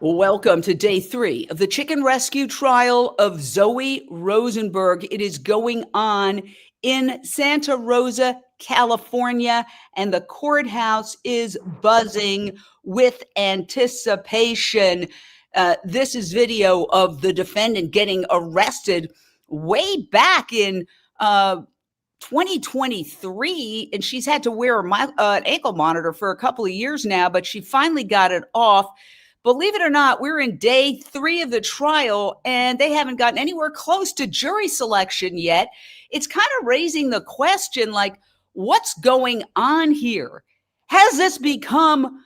Welcome to day 3 of the chicken rescue trial of Zoe Rosenberg. It is going on in Santa Rosa, California, and the courthouse is buzzing with anticipation. This is video of the defendant getting arrested way back in 2023, and she's had to wear an ankle monitor for a couple of years now, but she finally got it off. Believe it or not, we're in day 3 of the trial, and they haven't gotten anywhere close to jury selection yet. It's kind of raising the question, like, what's going on here? Has this become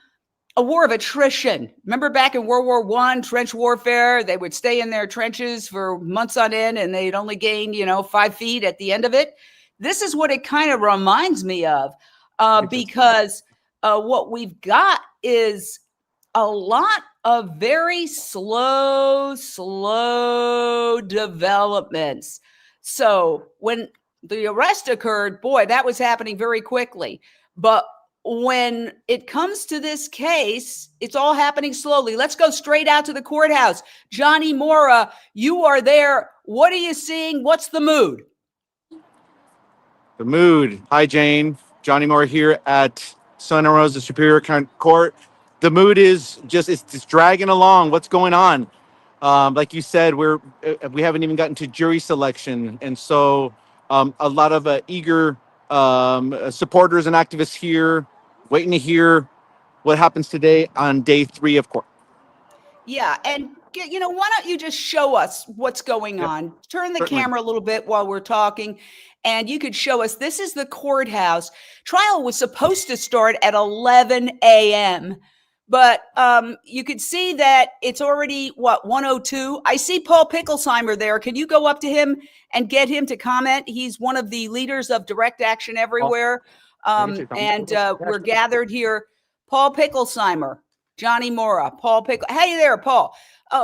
a war of attrition? Remember back in World War I, trench warfare, they would stay in their trenches for months on end, and they'd only gain, 5 feet at the end of it. This is what it kind of reminds me of, because what we've got is a lot of very slow developments. So when the arrest occurred, boy, that was happening very quickly. But when it comes to this case, it's all happening slowly. Let's go straight out to the courthouse. Johnny Mora, you are there. What are you seeing? What's the mood? The mood. Hi, Jane. Johnny Mora here at Santa Rosa Superior Court. The mood is it's dragging along. What's going on? Like you said, we haven't even gotten to jury selection, and so a lot of eager supporters and activists here, waiting to hear what happens today on day 3 of court. Yeah, and why don't you just show us what's going on? Turn the Certainly. camera a little bit while we're talking, and you could show us. This is the courthouse. Trial was supposed to start at 11 a.m., but you could see that it's already, 1:02? I see Paul Picklesheimer there. Can you go up to him and get him to comment? He's one of the leaders of Direct Action Everywhere, and we're gathered here. Paul Picklesheimer, Johnny Mora, Paul Pickle. Hey there, Paul.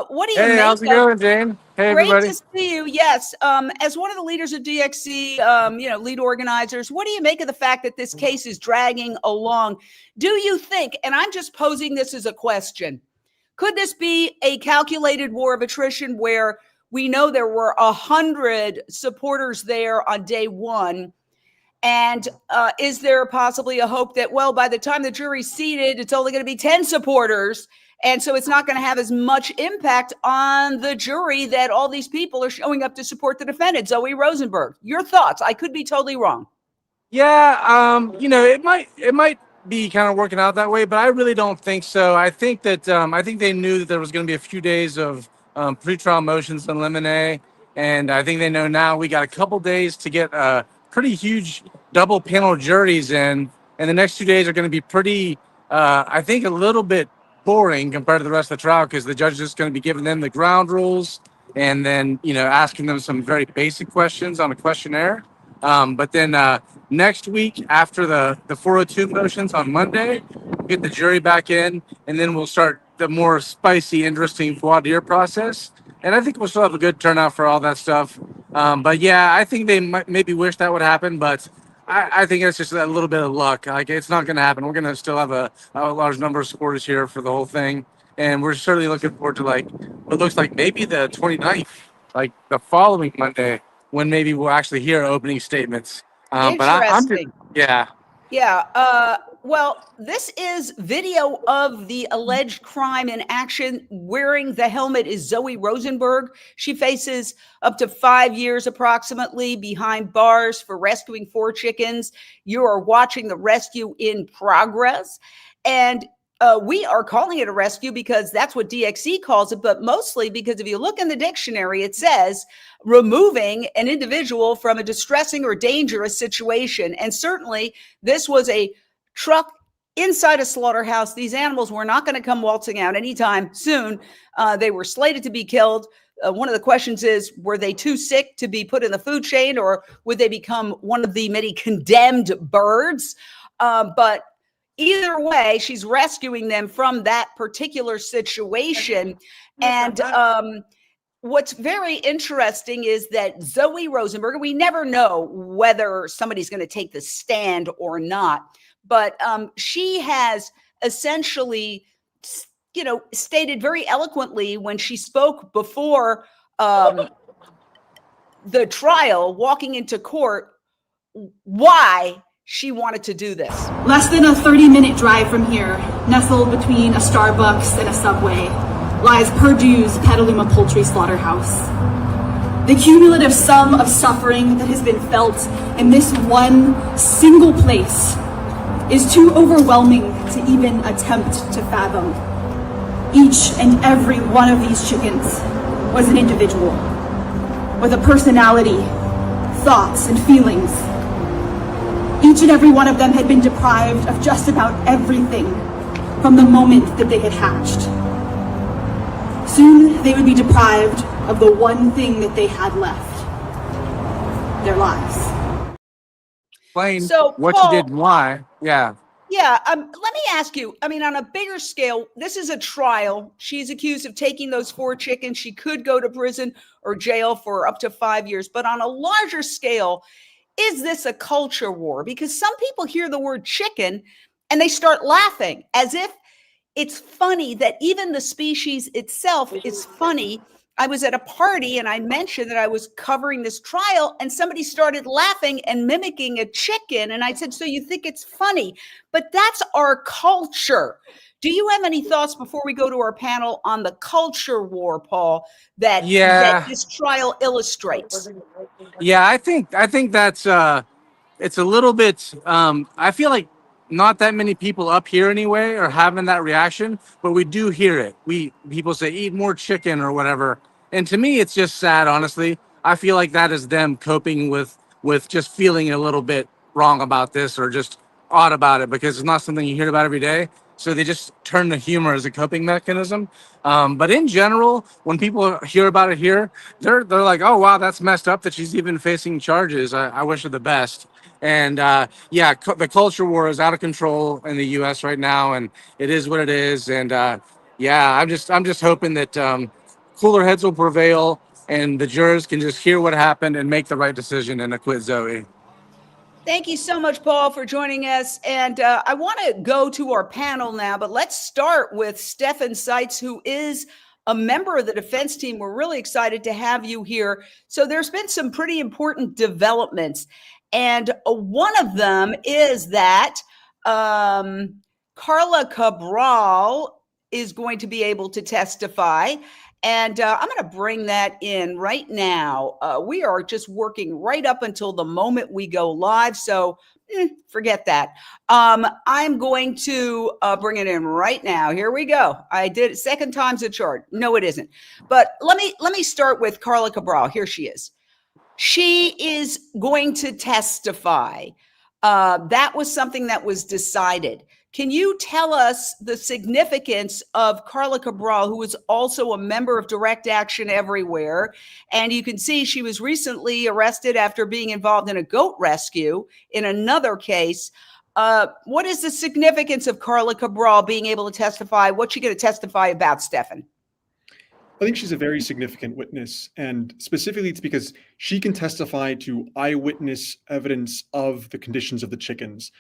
What do you make? How's it going, Jane? Hey, Great everybody. to see you. Yes. As one of the leaders of DxE, lead organizers, what do you make of the fact that this case is dragging along? Do you think, and I'm just posing this as a question, could this be a calculated war of attrition where we know there were 100 supporters there on day 1? And is there possibly a hope that, well, by the time the jury's seated, it's only going to be 10 supporters, and so it's not going to have as much impact on the jury that all these people are showing up to support the defendant, Zoe Rosenberg? Your thoughts? I could be totally wrong. Yeah, it might be kind of working out that way, but I really don't think so. I think that I think they knew that there was going to be a few days of pretrial motions in limine, and I think they know now we got a couple days to get pretty huge double panel juries in, and the next 2 days are going to be pretty, I think, a little bit boring compared to the rest of the trial, because the judge is just going to be giving them the ground rules and then asking them some very basic questions on a questionnaire. But then next week, after the 402 motions on Monday, we'll get the jury back in, and then we'll start the more spicy, interesting voir dire process. And I think we'll still have a good turnout for all that stuff. But yeah, I think they might maybe wish that would happen, but I think it's just a little bit of luck. Like, it's not going to happen. We're going to still have a large number of supporters here for the whole thing. And we're certainly looking forward to, what looks like maybe the 29th, like the following Monday, when maybe we'll actually hear opening statements. Interesting. Yeah. Yeah. Well, this is video of the alleged crime in action. Wearing the helmet is Zoe Rosenberg. She faces up to 5 years approximately behind bars for rescuing 4 chickens. You are watching the rescue in progress. And we are calling it a rescue because that's what DxE calls it, but mostly because if you look in the dictionary, it says removing an individual from a distressing or dangerous situation. And certainly this was a truck inside a slaughterhouse. These animals were not going to come waltzing out anytime soon. They were slated to be killed. One of the questions is, were they too sick to be put in the food chain, or would they become one of the many condemned birds? But either way, she's rescuing them from that particular situation. And what's very interesting is that Zoe Rosenberg, we never know whether somebody's going to take the stand or not, but she has essentially, stated very eloquently when she spoke before the trial, walking into court, why she wanted to do this. Less than a 30-minute drive from here, nestled between a Starbucks and a Subway, lies Perdue's Petaluma Poultry slaughterhouse. The cumulative sum of suffering that has been felt in this one single place is too overwhelming to even attempt to fathom. Each and every one of these chickens was an individual with a personality, thoughts, and feelings. Each and every one of them had been deprived of just about everything from the moment that they had hatched. Soon they would be deprived of the one thing that they had left, their lives. Explain So, what Paul, you did and why. Yeah. Yeah. Let me ask you, on a bigger scale, this is a trial. She's accused of taking those 4 chickens. She could go to prison or jail for up to 5 years. But on a larger scale, is this a culture war? Because some people hear the word chicken and they start laughing as if it's funny that even the species itself is funny. I was at a party and I mentioned that I was covering this trial and somebody started laughing and mimicking a chicken. And I said, so you think it's funny? But that's our culture. Do you have any thoughts before we go to our panel on the culture war, Paul, that this trial illustrates? Yeah, I think that's it's a little bit I feel like not that many people up here anyway are having that reaction, but we do hear it. People say eat more chicken or whatever. And to me it's just sad, honestly. I feel like that is them coping with just feeling a little bit wrong about this or just odd about it because it's not something you hear about every day. So they just turn to humor as a coping mechanism. But in general, when people hear about it here, they're like, oh, wow, that's messed up that she's even facing charges. I wish her the best. And the culture war is out of control in the U.S. right now, and it is what it is. And I'm just hoping that cooler heads will prevail and the jurors can just hear what happened and make the right decision and acquit Zoe. Thank you so much, Paul, for joining us. And I want to go to our panel now, but let's start with Stefan Seitz, who is a member of the defense team. We're really excited to have you here. So there's been some pretty important developments. And one of them is that Carla Cabral is going to be able to testify. And I'm going to bring that in right now. We are just working right up until the moment we go live. So forget that. I'm going to bring it in right now. Here we go. I did it. Second time's a charm. No, it isn't. But let me start with Carla Cabral. Here she is. She is going to testify. That was something that was decided. Can you tell us the significance of Carla Cabral, who is also a member of Direct Action Everywhere? And you can see she was recently arrested after being involved in a goat rescue in another case. What is the significance of Carla Cabral being able to testify? What's she going to testify about, Stefan? I think she's a very significant witness, and specifically it's because she can testify to eyewitness evidence of the conditions of the chickens.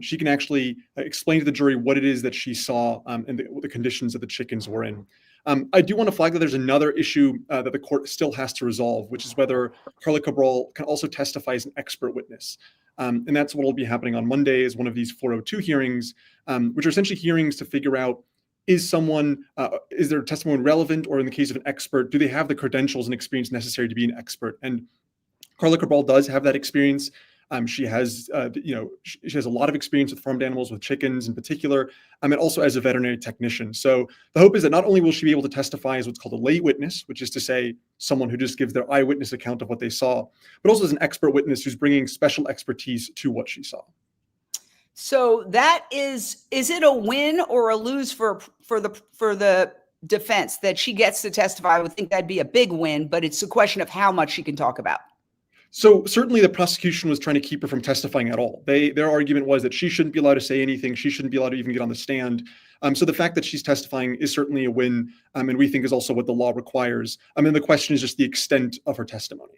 She can actually explain to the jury what it is that she saw and the conditions that the chickens were in. I do want to flag that there's another issue that the court still has to resolve, which is whether Carla Cabral can also testify as an expert witness. And that's what will be happening on Monday is one of these 402 hearings, which are essentially hearings to figure out is their testimony relevant, or in the case of an expert, do they have the credentials and experience necessary to be an expert? And Carla Cabral does have that experience. She has a lot of experience with farmed animals, with chickens in particular, and also as a veterinary technician. So the hope is that not only will she be able to testify as what's called a lay witness, which is to say someone who just gives their eyewitness account of what they saw, but also as an expert witness who's bringing special expertise to what she saw. So that is it a win or a lose for the defense that she gets to testify? I would think that'd be a big win, but it's a question of how much she can talk about. So certainly the prosecution was trying to keep her from testifying at all. Their argument was that she shouldn't be allowed to say anything. She shouldn't be allowed to even get on the stand. So the fact that she's testifying is certainly a win, and we think is also what the law requires. The question is just the extent of her testimony.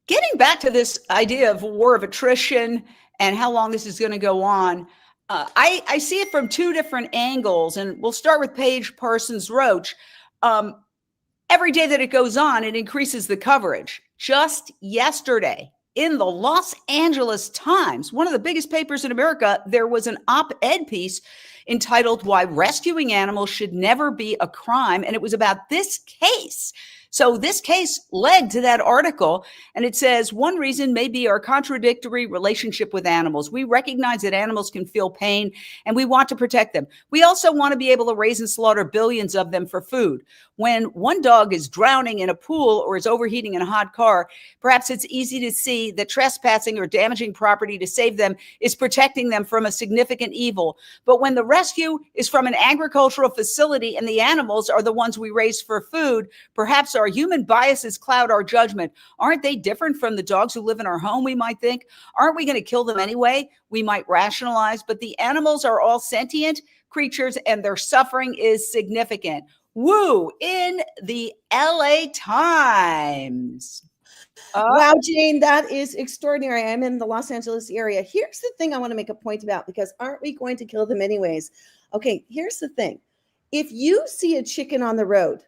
Getting back to this idea of war of attrition and how long this is going to go on, I see it from two different angles, and we'll start with Paige Parsons Roach. Every day that it goes on, it increases the coverage. Just yesterday, in the Los Angeles Times, one of the biggest papers in America, there was an op-ed piece entitled "Why Rescuing Animals Should Never Be a Crime," and it was about this case. So this case led to that article, and it says, one reason may be our contradictory relationship with animals. We recognize that animals can feel pain, and we want to protect them. We also want to be able to raise and slaughter billions of them for food. When one dog is drowning in a pool or is overheating in a hot car, perhaps it's easy to see that trespassing or damaging property to save them is protecting them from a significant evil. But when the rescue is from an agricultural facility and the animals are the ones we raise for food, perhaps our human biases cloud our judgment. Aren't they different from the dogs who live in our home, we might think? Aren't we going to kill them anyway? We might rationalize, but the animals are all sentient creatures and their suffering is significant. Woo, in the LA Times. Wow, Jane, that is extraordinary. I'm in the Los Angeles area. Here's the thing I want to make a point about, because aren't we going to kill them anyways? Okay, here's the thing. If you see a chicken on the road,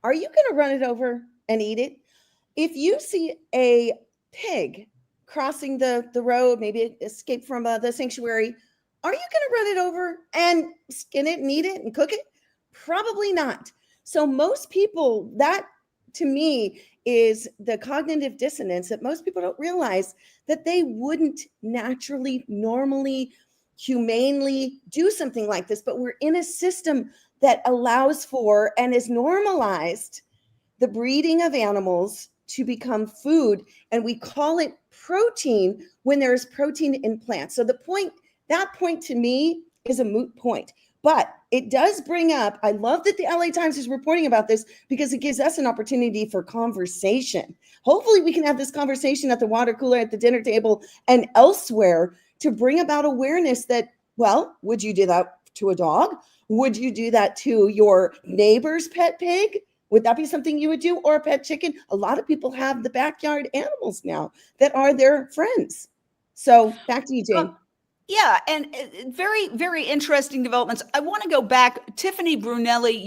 are you going to run it over and eat it? If you see a pig crossing the road, maybe it escaped from the sanctuary, are you going to run it over and skin it and eat it and cook it? Probably not. So most people, that to me is the cognitive dissonance, that most people don't realize that they wouldn't naturally, normally, humanely do something like this. But we're in a system that allows for and is normalized the breeding of animals to become food. And we call it protein when there's protein in plants. So that point to me is a moot point. But it does bring up, I love that the LA Times is reporting about this, because it gives us an opportunity for conversation. Hopefully we can have this conversation at the water cooler, at the dinner table, and elsewhere to bring about awareness that, well, would you do that to a dog? Would you do that to your neighbor's pet pig? Would that be something you would do? Or a pet chicken? A lot of people have the backyard animals now that are their friends. So back to you, Jane. Yeah, and very, very interesting developments. I want to go back. Tiffany Brunelli,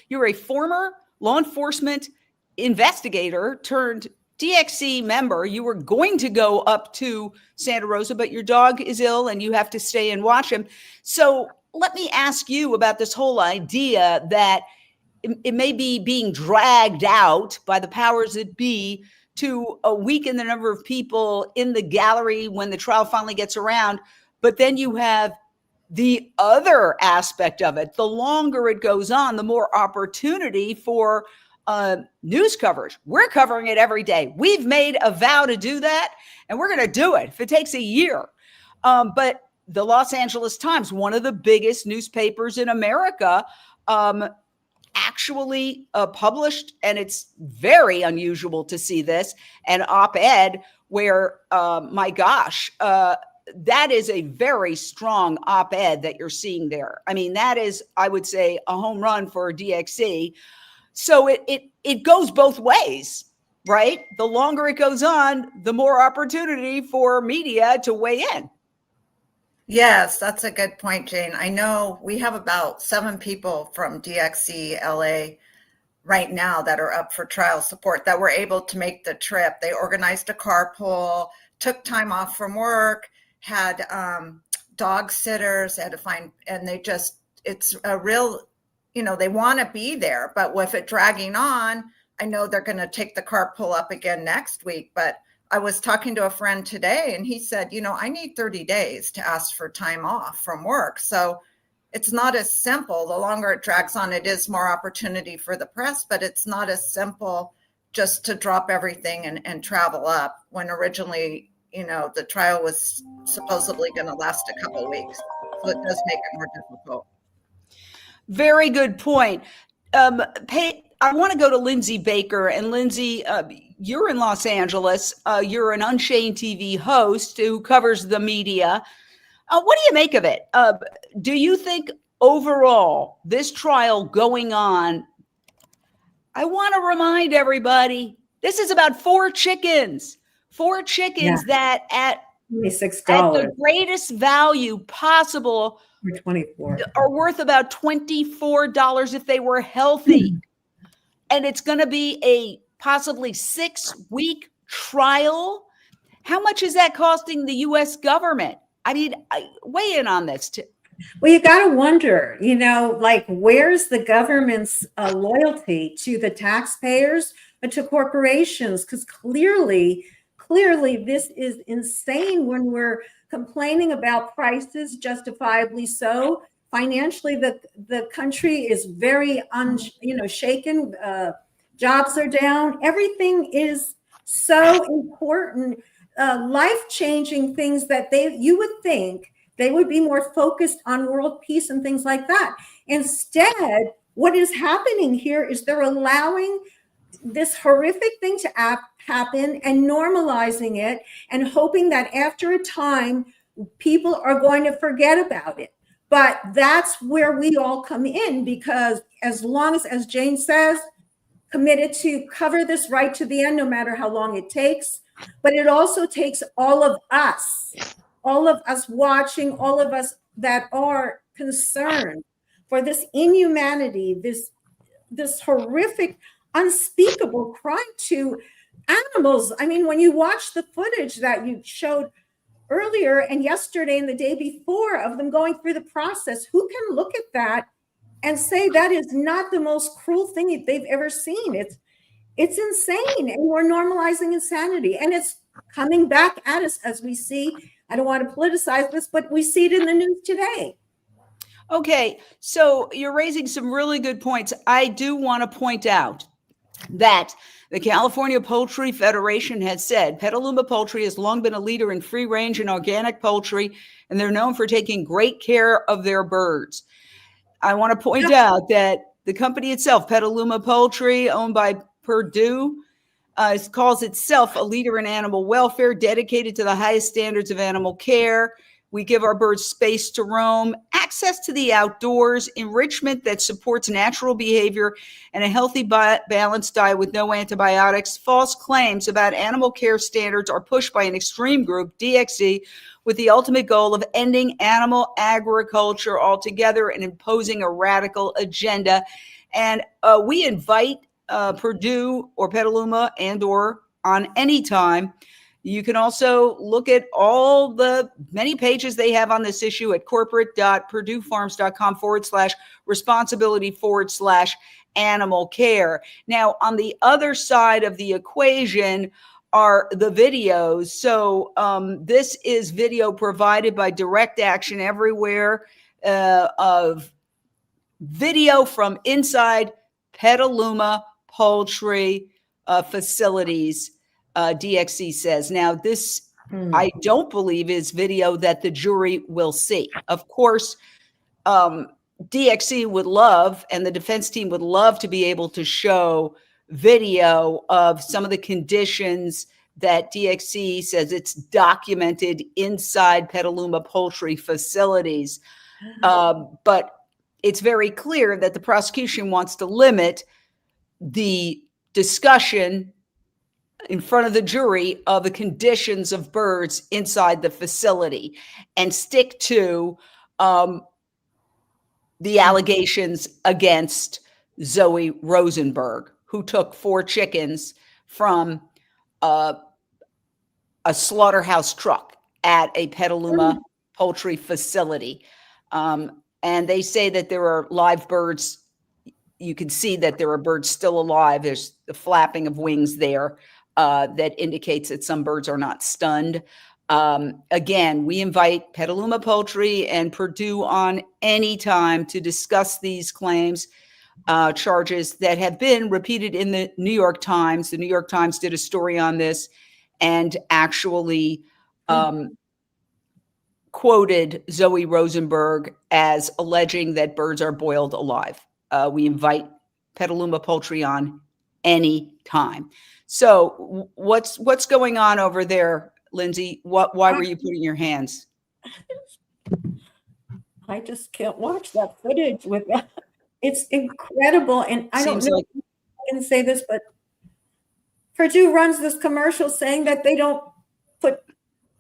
you're a former law enforcement investigator turned DxE member. You were going to go up to Santa Rosa, but your dog is ill and you have to stay and watch him. So let me ask you about this whole idea that it may be being dragged out by the powers that be to weaken the number of people in the gallery when the trial finally gets around. But then you have the other aspect of it. The longer it goes on, the more opportunity for news coverage. We're covering it every day. We've made a vow to do that, and we're going to do it if it takes a year. But the Los Angeles Times, one of the biggest newspapers in America, actually published, and it's very unusual to see this, an op-ed where, my gosh, that is a very strong op-ed that you're seeing there. I mean, that is, I would say, a home run for DxE. So it goes both ways, right? The longer it goes on, the more opportunity for media to weigh in. Yes, that's a good point, Jane. I know we have about 7 people from DxE LA right now that are up for trial support that were able to make the trip. They organized a carpool, took time off from work, had dog sitters, had to find, and it's a real, they want to be there, but with it dragging on, I know they're going to take the carpool up again next week. But I was talking to a friend today and he said, I need 30 days to ask for time off from work. So it's not as simple. The longer it drags on, it is more opportunity for the press, but it's not as simple just to drop everything and travel up when originally, the trial was supposedly going to last a couple of weeks. So it does make it more difficult. Very good point. I want to go to Lindsay Baker. And Lindsay, you're in Los Angeles. You're an Unchained TV host who covers the media. What do you make of it? Do you think overall this trial going on, I want to remind everybody, this is about 4 chickens, that at $26 at the greatest value possible or 24. are worth about $24 if they were healthy. And it's going to be a possibly 6-week trial. How much is that costing the U.S. government? I mean, weigh in on this too. Well, you got to wonder, you know, like, where's the government's loyalty to the taxpayers or to corporations? Because clearly this is insane when we're complaining about prices, justifiably so. Financially, the country is very shaken. Jobs are down. Everything is so important, life-changing things that you would think they would be more focused on world peace and things like that. Instead, what is happening here is they're allowing this horrific thing to happen and normalizing it and hoping that after a time, people are going to forget about it. But that's where we all come in, because as long as Jane says, committed to cover this right to the end, no matter how long it takes. But it also takes all of us watching, all of us that are concerned for this inhumanity, this horrific, unspeakable crime to animals. I mean, when you watch the footage that you showed earlier and yesterday and the day before of them going through the process, who can look at that and say that is not the most cruel thing they've ever seen? It's insane, and we're normalizing insanity, and it's coming back at us as we see. I don't want to politicize this, but we see it in the news today. Okay, so you're raising some really good points. I do want to point out that the California Poultry Federation has said Petaluma Poultry has long been a leader in free-range and organic poultry, and they're known for taking great care of their birds. I want to point out that the company itself, Petaluma Poultry, owned by Perdue, calls itself a leader in animal welfare, dedicated to the highest standards of animal care. We give our birds space to roam, access to the outdoors, enrichment that supports natural behavior, and a healthy, balanced diet with no antibiotics. False claims about animal care standards are pushed by an extreme group, DxE, with the ultimate goal of ending animal agriculture altogether and imposing a radical agenda. And we invite Perdue or Petaluma and or on any time. You can also look at all the many pages they have on this issue at corporate.perduefarms.com/responsibility/animal care. Now, on the other side of the equation are the videos. So this is video provided by Direct Action Everywhere of video from inside Petaluma Poultry facilities. DxE says. Now, this, I don't believe, is video that the jury will see. Of course, DxE would love, and the defense team would love, to be able to show video of some of the conditions that DxE says it's documented inside Petaluma Poultry facilities. But it's very clear that the prosecution wants to limit the discussion in front of the jury of the conditions of birds inside the facility and stick to the allegations against Zoe Rosenberg, who took 4 chickens from a slaughterhouse truck at a Petaluma poultry facility. And they say that there are live birds. You can see that there are birds still alive. There's the flapping of wings there. That indicates that some birds are not stunned. Again, we invite Petaluma Poultry and Perdue on any time to discuss these claims, charges that have been repeated in the New York Times. The New York Times did a story on this and actually quoted Zoe Rosenberg as alleging that birds are boiled alive. We invite Petaluma Poultry on any time. So what's going on over there, Lindsay? Why were you putting your hands? I just can't watch that footage with that. It's incredible. And I don't know if I can say this, but Perdue runs this commercial saying that they don't put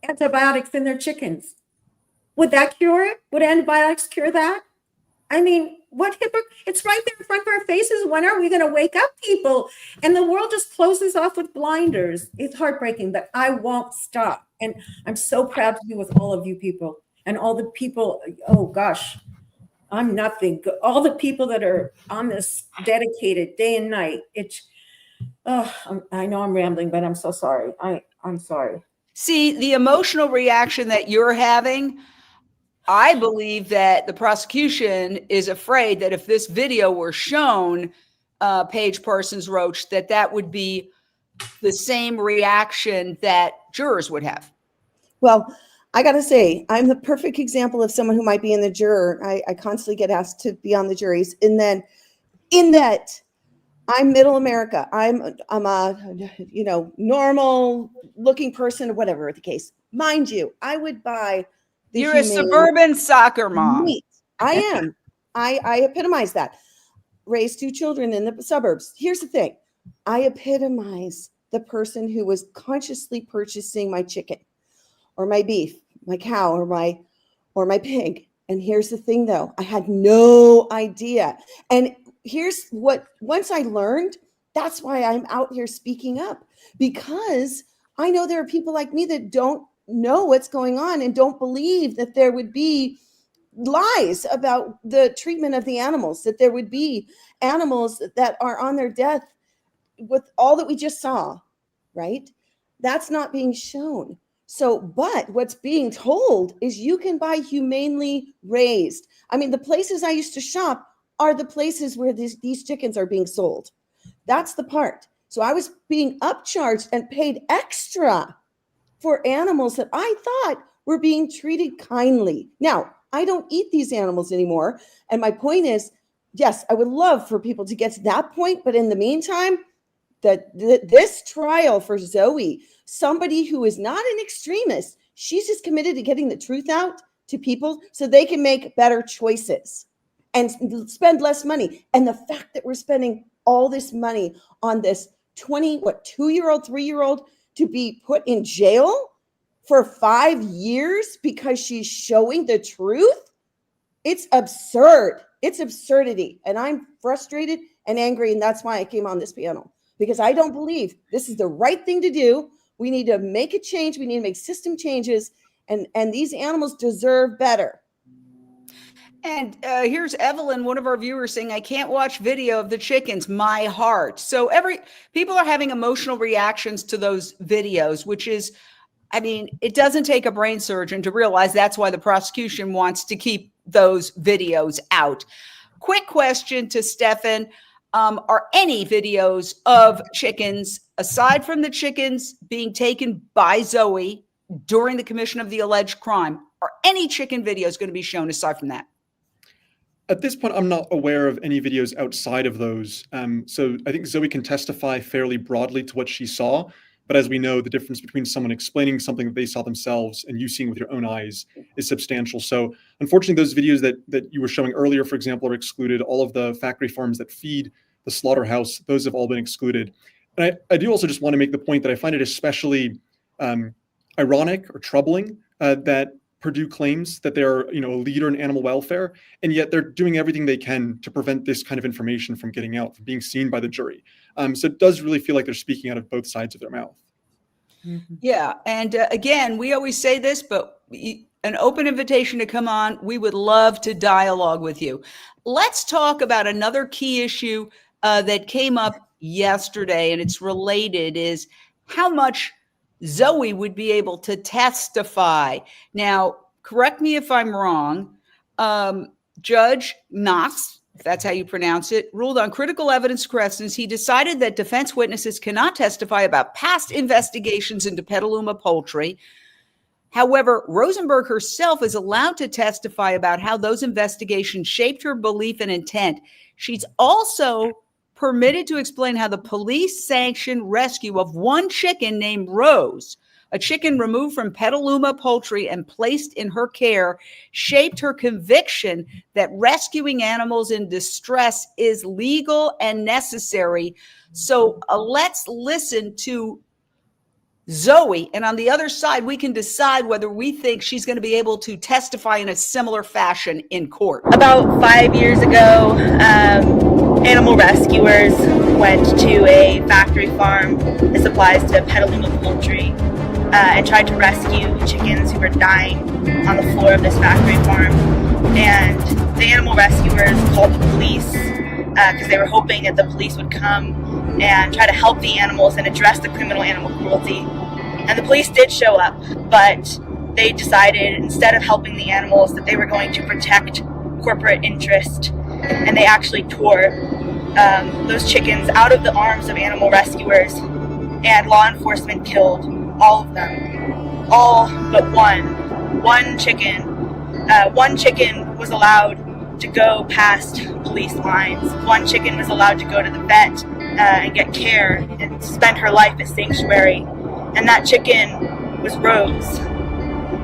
antibiotics in their chickens. Would that cure it? Would antibiotics cure that? I mean, it's right there in front of our faces. When are we going to wake up, people? And the world just closes off with blinders. It's heartbreaking, but I won't stop. And I'm so proud to be with all of you people and all the people. Oh gosh, I'm nothing. All the people that are on this dedicated day and night. I know I'm rambling, but I'm so sorry. I'm sorry. See, the emotional reaction that you're having, I believe that the prosecution is afraid that if this video were shown, Paige Parsons Roach, that would be the same reaction that jurors would have. Well, I got to say, I'm the perfect example of someone who might be in the juror. I constantly get asked to be on the juries. And then in that, I'm middle America. I'm a, normal looking person or whatever the case. Mind you, I would buy You're a suburban soccer mom. meat. I am. I epitomize that. Raised 2 children in the suburbs. Here's the thing. I epitomize the person who was consciously purchasing my chicken or my beef, my cow, or my pig. And here's the thing though, I had no idea. And here's what, once I learned, that's why I'm out here speaking up, because I know there are people like me that don't know what's going on and don't believe that there would be lies about the treatment of the animals, that there would be animals that are on their death with all that we just saw, right? That's not being shown. So, but what's being told is you can buy humanely raised. I mean, the places I used to shop are the places where these chickens are being sold. That's the part. So I was being upcharged and paid extra for animals that I thought were being treated kindly. Now, I don't eat these animals anymore. And my point is, yes, I would love for people to get to that point. But in the meantime, this trial for Zoe, somebody who is not an extremist, she's just committed to getting the truth out to people so they can make better choices and spend less money. And the fact that we're spending all this money on this 2-year-old, 3-year-old to be put in jail for 5 years because she's showing the truth, it's absurd. It's absurdity. And I'm frustrated and angry. And that's why I came on this panel, because I don't believe this is the right thing to do. We need to make a change. We need to make system changes. And these animals deserve better. And here's Evelyn, one of our viewers, saying, I can't watch video of the chickens, my heart. So people are having emotional reactions to those videos, which is, I mean, it doesn't take a brain surgeon to realize that's why the prosecution wants to keep those videos out. Quick question to Stefan. Are any videos of chickens, aside from the chickens being taken by Zoe during the commission of the alleged crime, are any chicken videos going to be shown aside from that? At this point, I'm not aware of any videos outside of those. So I think Zoe can testify fairly broadly to what she saw. But as we know, the difference between someone explaining something that they saw themselves and you seeing with your own eyes is substantial. So unfortunately, those videos that you were showing earlier, for example, are excluded. All of the factory farms that feed the slaughterhouse, those have all been excluded. And I do also just want to make the point that I find it especially ironic or troubling that Perdue claims that they're, a leader in animal welfare, and yet they're doing everything they can to prevent this kind of information from getting out, from being seen by the jury. So it does really feel like they're speaking out of both sides of their mouth. Mm-hmm. Yeah. And again, we always say this, but an open invitation to come on. We would love to dialogue with you. Let's talk about another key issue that came up yesterday, and it's related, is how much Zoe would be able to testify. Now, correct me if I'm wrong. Judge Knox, if that's how you pronounce it, ruled on critical evidence questions. He decided that defense witnesses cannot testify about past investigations into Petaluma Poultry. However, Rosenberg herself is allowed to testify about how those investigations shaped her belief and intent. She's also permitted to explain how the police sanctioned rescue of one chicken named Rose, a chicken removed from Petaluma Poultry and placed in her care, shaped her conviction that rescuing animals in distress is legal and necessary. So let's listen to Zoe. And on the other side, we can decide whether we think she's going to be able to testify in a similar fashion in court. About 5 years ago, animal rescuers went to a factory farm that supplies to Petaluma Poultry and tried to rescue chickens who were dying on the floor of this factory farm. And the animal rescuers called the police because they were hoping that the police would come and try to help the animals and address the criminal animal cruelty. And the police did show up, but they decided instead of helping the animals that they were going to protect corporate interest, and they actually tore those chickens out of the arms of animal rescuers, and law enforcement killed all of them, all but one. One chicken was allowed to go past police lines. One chicken was allowed to go to the vet and get care and spend her life at sanctuary. And that chicken was Rose.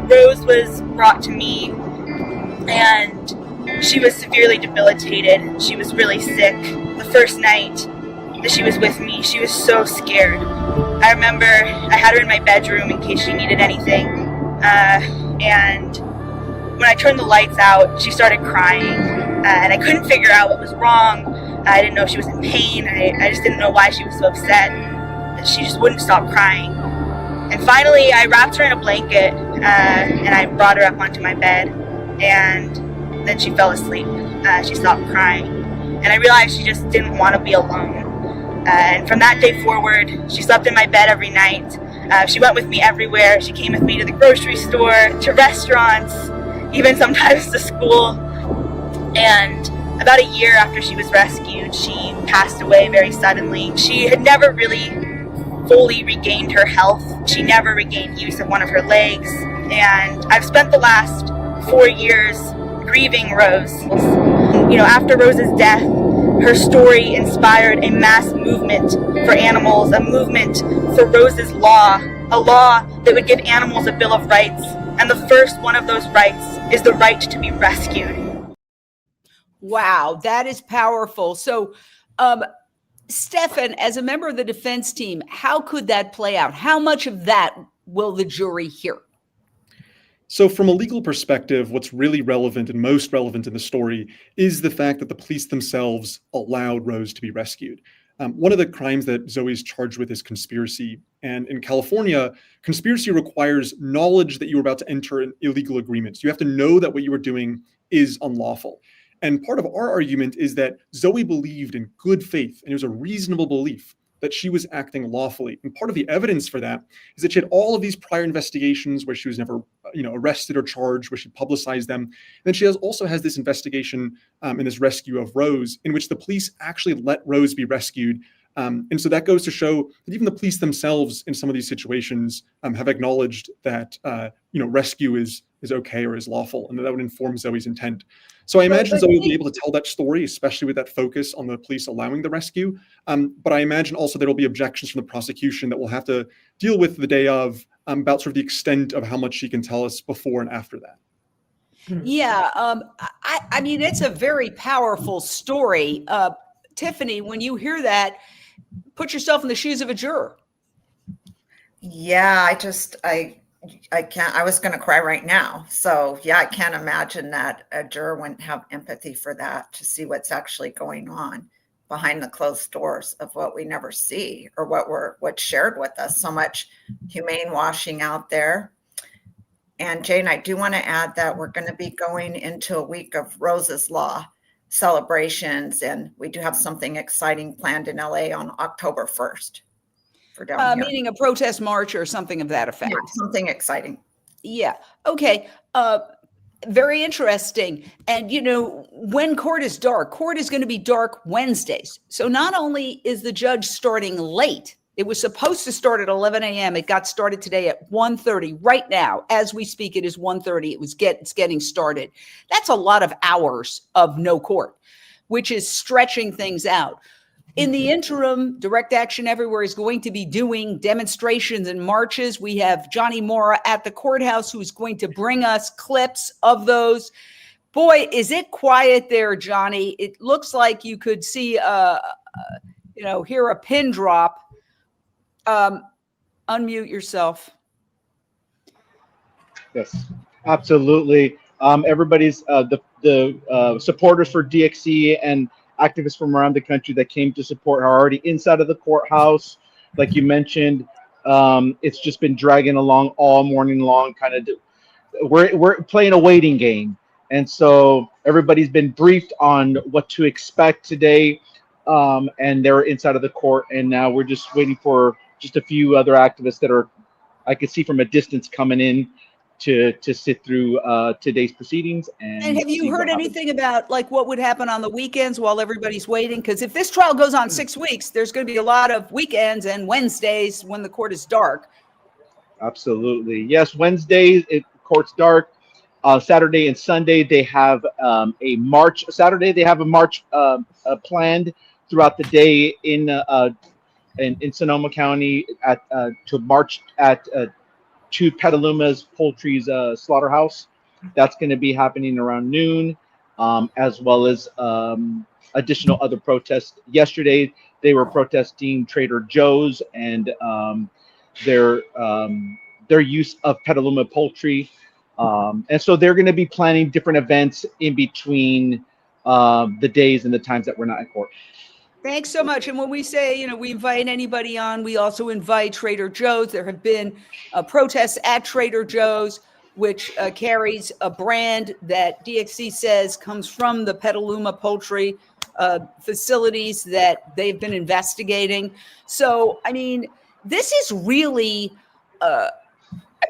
Rose was brought to me, and she was severely debilitated. She was really sick. The first night that she was with me, she was so scared. I remember I had her in my bedroom in case she needed anything. And when I turned the lights out, she started crying, and I couldn't figure out what was wrong. I didn't know if she was in pain. I just didn't know why she was so upset. She just wouldn't stop crying. And finally, I wrapped her in a blanket, and I brought her up onto my bed, and then she fell asleep. She stopped crying, and I realized she just didn't want to be alone. And from that day forward, she slept in my bed every night. She went with me everywhere. She came with me to the grocery store, to restaurants, even sometimes to school. And about a year after she was rescued, she passed away very suddenly. She had never really fully regained her health. She never regained use of one of her legs. And I've spent the last 4 years grieving Rose. You know, after Rose's death, her story inspired a mass movement for animals, a movement for Rose's law, a law that would give animals a Bill of Rights. And the first one of those rights is the right to be rescued. Wow, that is powerful. So, Stefan, as a member of the defense team, how could that play out? How much of that will the jury hear? So from a legal perspective, what's really relevant and most relevant in the story is the fact that the police themselves allowed Rose to be rescued. One of the crimes that Zoe is charged with is conspiracy. And in California, conspiracy requires knowledge that you were about to enter an illegal agreement. So you have to know that what you were doing is unlawful. And part of our argument is that Zoe believed in good faith, and it was a reasonable belief that she was acting lawfully. And part of the evidence for that is that she had all of these prior investigations where she was never, arrested or charged, where she publicized them. And then she also has this investigation in this rescue of Rose, in which the police actually let Rose be rescued. And so that goes to show that even the police themselves in some of these situations have acknowledged that, rescue is okay or is lawful, and that would inform Zoe's intent. So I imagine Zoe will be able to tell that story, especially with that focus on the police allowing the rescue. But I imagine also there will be objections from the prosecution that we'll have to deal with the day of about sort of the extent of how much she can tell us before and after that. Yeah, I mean, it's a very powerful story. Tiffany, when you hear that, put yourself in the shoes of a juror. Yeah, I can't, I was going to cry right now. So yeah, I can't imagine that a juror wouldn't have empathy for that, to see what's actually going on behind the closed doors of what we never see, or what's shared with us. So much humane washing out there. And Jane, I do want to add that we're going to be going into a week of Rose's Law celebrations, and we do have something exciting planned in LA on October 1st. Meaning a protest march or something of that effect. Yeah, something exciting. Yeah. Okay. Very interesting. And, when court is going to be dark Wednesdays. So not only is the judge starting late, it was supposed to start at 11 a.m. It got started today at 1:30. Right now, as we speak, it is 1:30. It's getting started. That's a lot of hours of no court, which is stretching things out. In the interim, Direct Action Everywhere is going to be doing demonstrations and marches. We have Johnny Mora at the courthouse, who's going to bring us clips of those. Boy, is it quiet there, Johnny. It looks like you could see, hear a pin drop. unmute yourself. Yes, absolutely. Everybody's the supporters for DxE and activists from around the country that came to support are already inside of the courthouse. Like you mentioned, it's just been dragging along all morning long. We're playing a waiting game, and so everybody's been briefed on what to expect today, and they're inside of the court. And now we're just waiting for just a few other activists that are I could see from a distance coming in to sit through today's proceedings. And have you heard anything about like what would happen on the weekends while everybody's waiting? Because if this trial goes on 6 weeks, there's going to be a lot of weekends and Wednesdays when the court is dark. Absolutely. Yes, Wednesday, court's dark. Saturday and Sunday, they have a march. Saturday, they have a march planned throughout the day in Sonoma County to march to Petaluma's Poultry's slaughterhouse. That's going to be happening around noon, as well as additional other protests. Yesterday, they were protesting Trader Joe's and their use of Petaluma poultry. And so they're going to be planning different events in between the days and the times that we're not in court. Thanks so much. And when we say, we invite anybody on, we also invite Trader Joe's. There have been protests at Trader Joe's, which carries a brand that DxE says comes from the Petaluma poultry facilities that they've been investigating. So, I mean, this is really,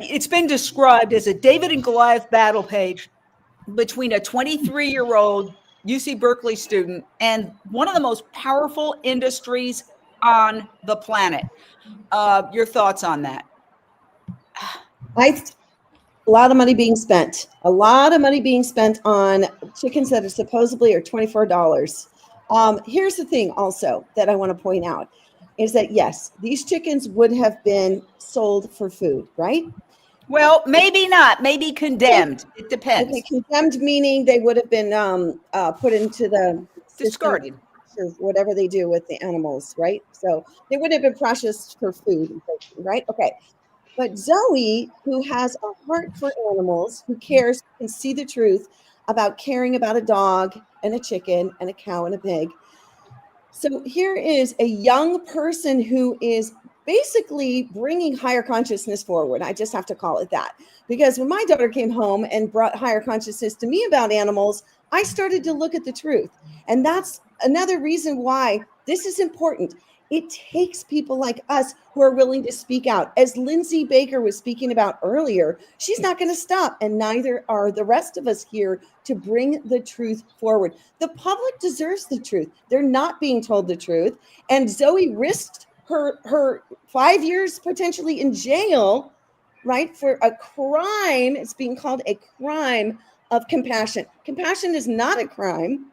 it's been described as a David and Goliath battle page between a 23-year-old UC Berkeley student and one of the most powerful industries on the planet. Your thoughts on that? A lot of money being spent. A lot of money being spent on chickens that are supposedly are $24. Here's the thing also that I want to point out is that, yes, these chickens would have been sold for food, right? Well, maybe not. Maybe condemned. It depends. Okay, condemned meaning they would have been put into the discarded, or whatever they do with the animals, right? So they would have been processed for food, right? Okay. But Zoe, who has a heart for animals, who cares, can see the truth about caring about a dog and a chicken and a cow and a pig. So here is a young person who is basically bringing higher consciousness forward. I just have to call it that. Because when my daughter came home and brought higher consciousness to me about animals, I started to look at the truth. And that's another reason why this is important. It takes people like us who are willing to speak out. As Lindsay Baker was speaking about earlier, she's not going to stop, and neither are the rest of us here to bring the truth forward. The public deserves the truth. They're not being told the truth. And Zoe risked her 5 years potentially in jail, right, for a crime. It's being called a crime of compassion. Compassion is not a crime.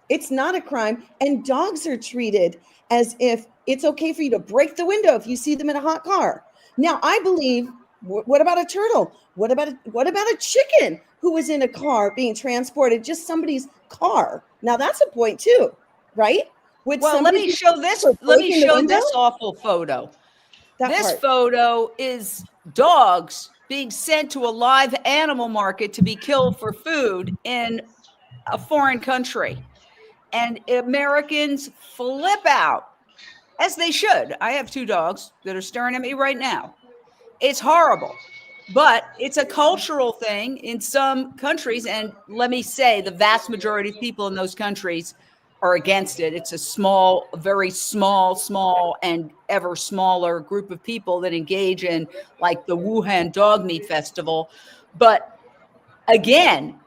It's not a crime. And dogs are treated as if it's okay for you to break the window if you see them in a hot car. Now, I believe, what about a turtle? What about a chicken who was in a car being transported, just somebody's car? Now, that's a point too, right? Well, let me show this. Let me show this awful photo. This photo is dogs being sent to a live animal market to be killed for food in a foreign country. And Americans flip out, as they should. I have 2 dogs that are staring at me right now. It's horrible, but it's a cultural thing in some countries. And let me say, the vast majority of people in those countries are against it. It's a small, very small, and ever smaller group of people that engage in like the Wuhan Dog Meat Festival. But again,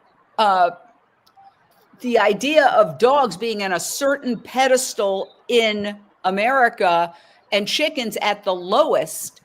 the idea of dogs being on a certain pedestal in America and chickens at the lowest,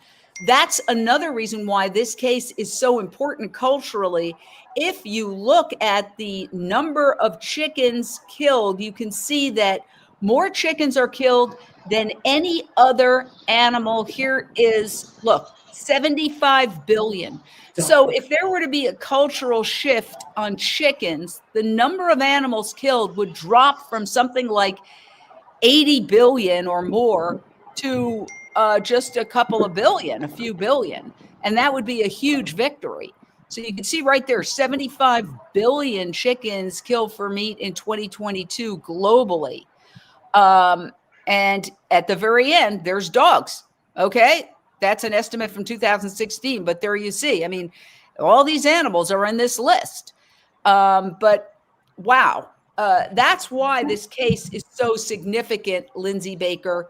that's another reason why this case is so important culturally. If you look at the number of chickens killed, you can see that more chickens are killed than any other animal. Here is, look, 75 billion. So if there were to be a cultural shift on chickens, the number of animals killed would drop from something like 80 billion or more to just a couple of billion, a few billion. And that would be a huge victory. So you can see right there, 75 billion chickens killed for meat in 2022 globally. And at the very end, there's dogs. Okay. That's an estimate from 2016, but there you see, I mean, all these animals are in this list. But wow, that's why this case is so significant, Lindsay Baker.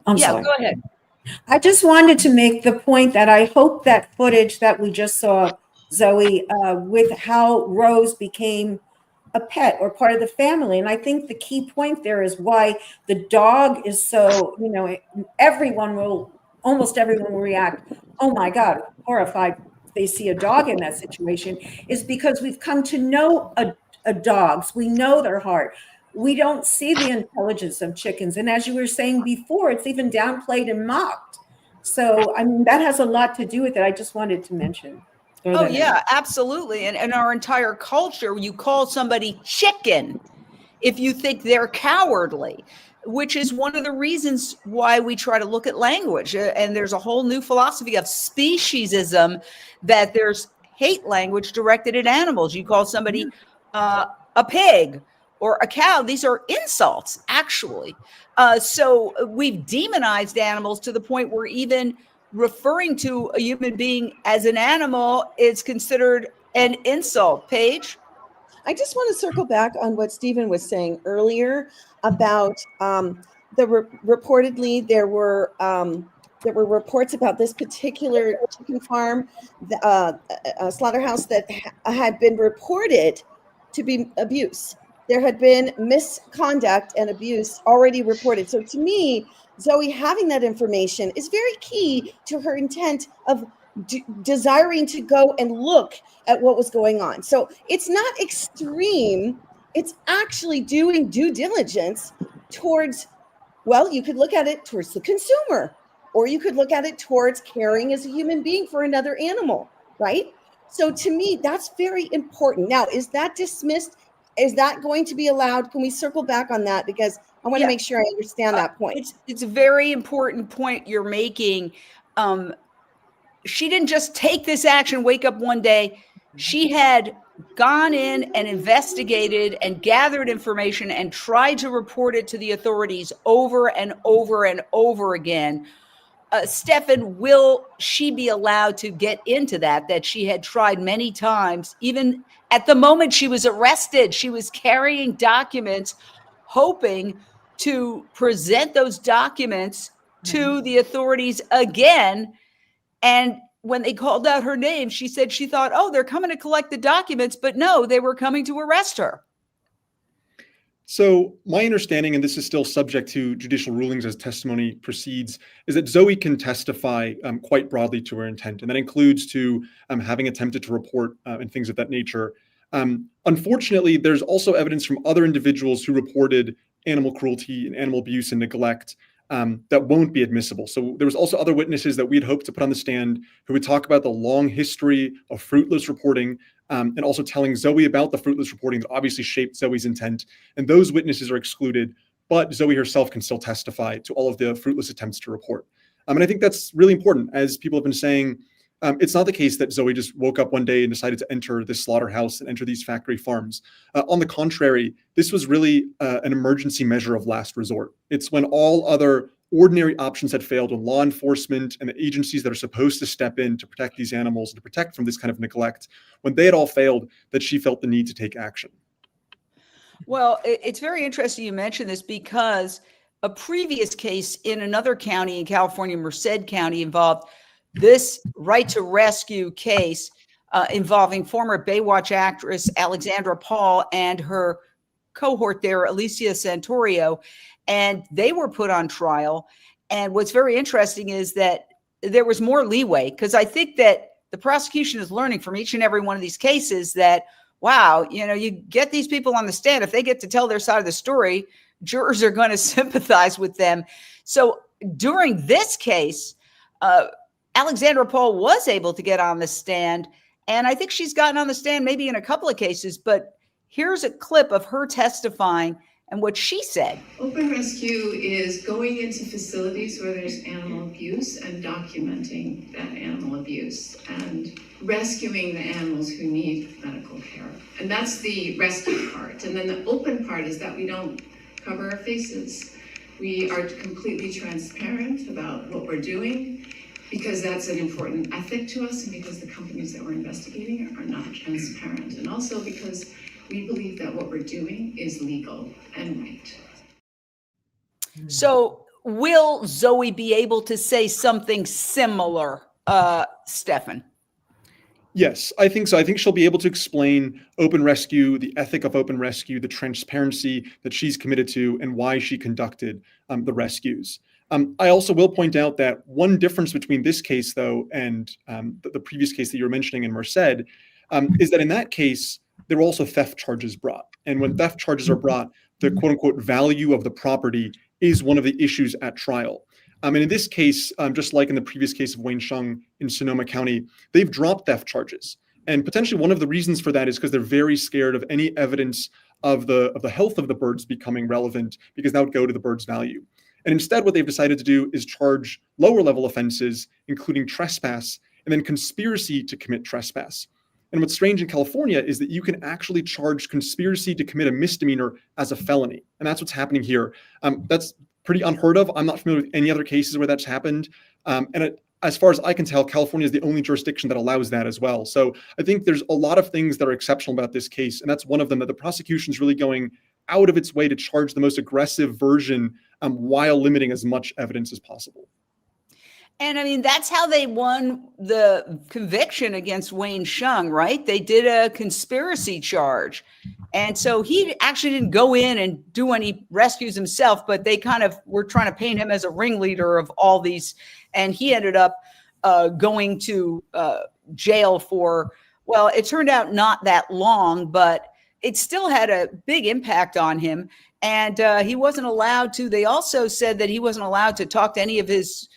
I'm sorry. Go ahead. I just wanted to make the point that I hope that footage that we just saw, Zoe, with how Rose became a pet or part of the family. And I think the key point there is why the dog is so, almost everyone will react, oh my God, horrified if they see a dog in that situation, is because we've come to know dogs. We know their heart. We don't see the intelligence of chickens. And as you were saying before, it's even downplayed and mocked. So, I mean, that has a lot to do with it. I just wanted to mention. Oh, yeah, absolutely. And our entire culture, you call somebody chicken if you think they're cowardly, which is one of the reasons why we try to look at language. And there's a whole new philosophy of speciesism, that there's hate language directed at animals. You call somebody a pig or a cow. These are insults, actually. So we've demonized animals to the point where even referring to a human being as an animal is considered an insult. Paige? I just want to circle back on what Stephen was saying earlier about reportedly there were reports about this particular chicken farm, slaughterhouse, that had been reported to be abuse. There had been misconduct and abuse already reported. So to me, Zoe having that information is very key to her intent of desiring to go and look at what was going on. So it's not extreme. It's actually doing due diligence towards, well, you could look at it towards the consumer, or you could look at it towards caring as a human being for another animal, right? So to me, that's very important. Now, is that dismissed? Is that going to be allowed? Can we circle back on that? Because I want to make sure I understand that point. It's a very important point you're making. She didn't just take this action, wake up one day. She had gone in and investigated and gathered information and tried to report it to the authorities over and over and over again. Stefan, will she be allowed to get into that she had tried many times? Even at the moment she was arrested, she was carrying documents, hoping to present those documents to the authorities again. And when they called out her name, she said she thought, oh, they're coming to collect the documents, but no, they were coming to arrest her. So my understanding, and this is still subject to judicial rulings as testimony proceeds, is that Zoe can testify quite broadly to her intent. And that includes to having attempted to report and things of that nature. Unfortunately, there's also evidence from other individuals who reported animal cruelty and animal abuse and neglect that won't be admissible. So there was also other witnesses that we'd hoped to put on the stand who would talk about the long history of fruitless reporting, and also telling Zoe about the fruitless reporting that obviously shaped Zoe's intent. And those witnesses are excluded, but Zoe herself can still testify to all of the fruitless attempts to report. And I think that's really important. As people have been saying, it's not the case that Zoe just woke up one day and decided to enter this slaughterhouse and enter these factory farms. On the contrary, this was really an emergency measure of last resort. It's when all other ordinary options had failed, when law enforcement and the agencies that are supposed to step in to protect these animals and to protect from this kind of neglect, when they had all failed, that she felt the need to take action. Well, it's very interesting you mentioned this, because a previous case in another county in California, Merced County, involved this right to rescue case involving former Baywatch actress Alexandra Paul and her cohort there, Alicia Santorio, and they were put on trial. And what's very interesting is that there was more leeway, because I think that the prosecution is learning from each and every one of these cases that, wow, you get these people on the stand, if they get to tell their side of the story, jurors are going to sympathize with them. So during this case, Alexandra Paul was able to get on the stand, and I think she's gotten on the stand maybe in a couple of cases, but here's a clip of her testifying and what she said. Open rescue is going into facilities where there's animal abuse and documenting that animal abuse and rescuing the animals who need medical care. And that's the rescue part. And then the open part is that we don't cover our faces. We are completely transparent about what we're doing, because that's an important ethic to us, and because the companies that we're investigating are not transparent. And also because we believe that what we're doing is legal and right. So will Zoe be able to say something similar, Stefan? Yes, I think so. I think she'll be able to explain open rescue, the ethic of open rescue, the transparency that she's committed to, and why she conducted the rescues. I also will point out that one difference between this case, though, and the previous case that you were mentioning in Merced, is that in that case, there were also theft charges brought. And when theft charges are brought, the quote unquote value of the property is one of the issues at trial. And in this case, just like in the previous case of Wayne Sheng in Sonoma County, they've dropped theft charges. And potentially one of the reasons for that is because they're very scared of any evidence of the health of the birds becoming relevant, because that would go to the bird's value. And instead, what they've decided to do is charge lower level offenses, including trespass, and then conspiracy to commit trespass. And what's strange in California is that you can actually charge conspiracy to commit a misdemeanor as a felony. And that's what's happening here. That's pretty unheard of. I'm not familiar with any other cases where that's happened. As far as I can tell, California is the only jurisdiction that allows that as well. So I think there's a lot of things that are exceptional about this case. And that's one of them, that the prosecution is really going out of its way to charge the most aggressive version while limiting as much evidence as possible. And I mean, that's how they won the conviction against Wayne Sheng, right? They did a conspiracy charge. And so he actually didn't go in and do any rescues himself, but they kind of were trying to paint him as a ringleader of all these. And he ended up going to jail for, well, it turned out not that long, but it still had a big impact on him. And he wasn't allowed to, they also said that he wasn't allowed to talk to any of his,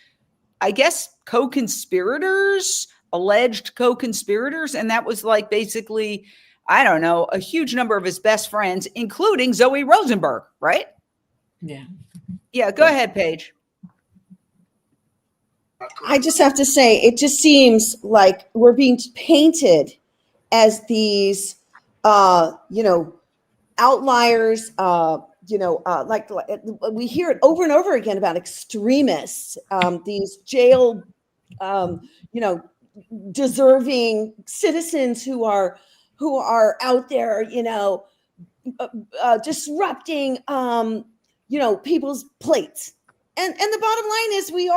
I guess, co-conspirators, alleged co-conspirators. And that was like basically, I don't know, a huge number of his best friends, including Zoe Rosenberg, right? Yeah. Yeah, go ahead, Paige. I just have to say, it just seems like we're being painted as these, outliers, like we hear it over and over again about extremists, these jail, deserving citizens who are out there, disrupting, people's plates. And the bottom line is we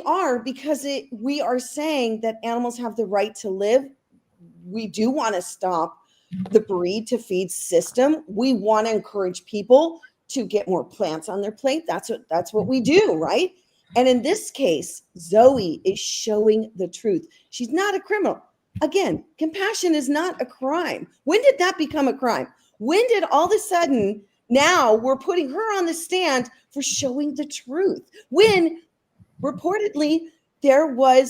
are because we are saying that animals have the right to live. We do want to stop the breed to feed system. We want to encourage people to get more plants on their plate. That's what we do, right? And in this case, Zoe is showing the truth. She's not a criminal. Again, compassion is not a crime. When did that become a crime? When did all of a sudden now we're putting her on the stand for showing the truth? When reportedly there were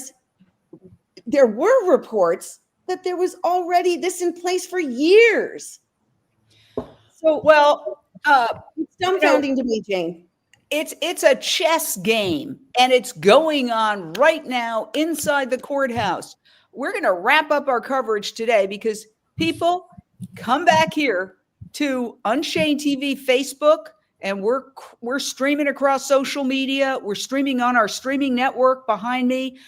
reports that there was already this in place for years. So, well, it's dumbfounding to me, Jane. It's a chess game, and it's going on right now inside the courthouse. We're going to wrap up our coverage today because people come back here to Unchained TV Facebook, and we're streaming across social media. We're streaming on our streaming network behind me.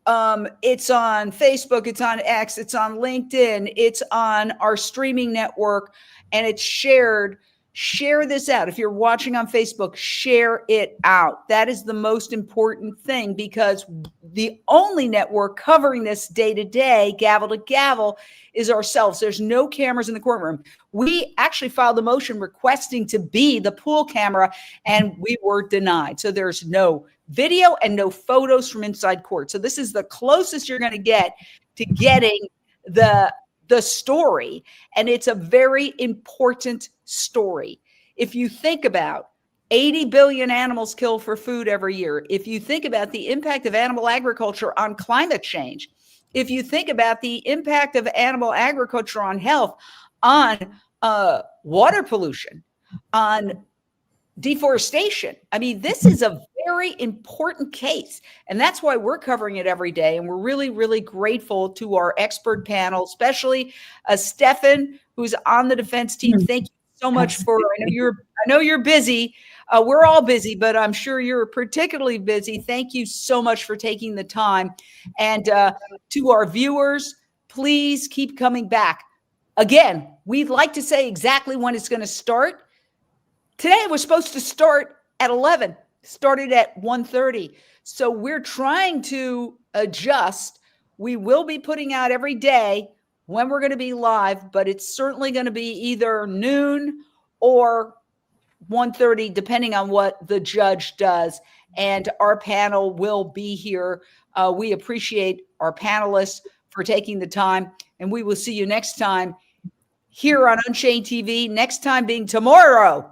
It's on Facebook, it's on X, it's on LinkedIn, it's on our streaming network, and it's shared. Share this out. If you're watching on Facebook, share it out. That is the most important thing, because the only network covering this day to day, gavel to gavel, is ourselves. There's no cameras in the courtroom. We actually filed a motion requesting to be the pool camera, and we were denied. So there's no video and no photos from inside court. So this is the closest you're going to get to getting the story. And it's a very important story. If you think about 80 billion animals killed for food every year, if you think about the impact of animal agriculture on climate change, if you think about the impact of animal agriculture on health, on water pollution, on deforestation. I mean, this is a very important case, and that's why we're covering it every day. And we're really, really grateful to our expert panel, especially Stefan, who's on the defense team. Thank you so much for. I know you're busy. We're all busy, but I'm sure you're particularly busy. Thank you so much for taking the time. And to our viewers, please keep coming back. Again, we'd like to say exactly when it's going to start. Today it was supposed to start at 11, started at 1:30. So we're trying to adjust. We will be putting out every day when we're going to be live, but it's certainly going to be either noon or 1:30, depending on what the judge does. And our panel will be here. We appreciate our panelists for taking the time, and we will see you next time here on Unchained TV. Next time being tomorrow.